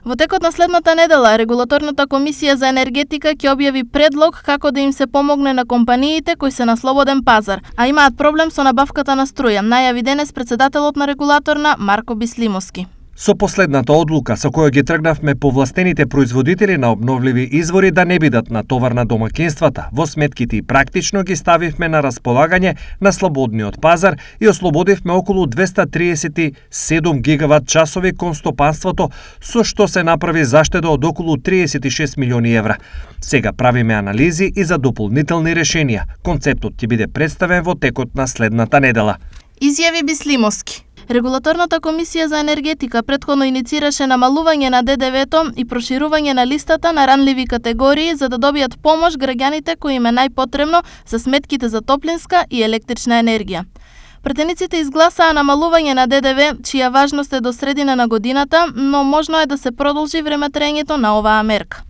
Во текот на следната недела, Регулаторната комисија за енергетика ќе објави предлог како да им се помогне на компаниите кои се на слободен пазар, а имаат проблем со набавката на струја, најави денес председателот на регулаторна Марко Бислимовски. Со последната одлука со која ги тргнавме повластените производители на обновливи извори да не бидат на товар на домакинствата, во сметките и практично ги ставивме на располагање на слободниот пазар и ослободивме околу 237 гигават часови кон стопанството, со што се направи заштеда од околу 36 милиони евра. Сега правиме анализи и за дополнителни решенија. Концептот ќе биде представен во текот на следната недела. Изјави Бислимовски. Регулаторната комисија за енергетика претходно иницираше намалување на ДДВ-то и проширување на листата на ранливи категории за да добијат помош граѓаните кои им е најпотребно за сметките за топлинска и електрична енергија. Претениците изгласаа намалување на ДДВ, чија важност е до средина на годината, но можно е да се продолжи времетраењето на оваа мерка.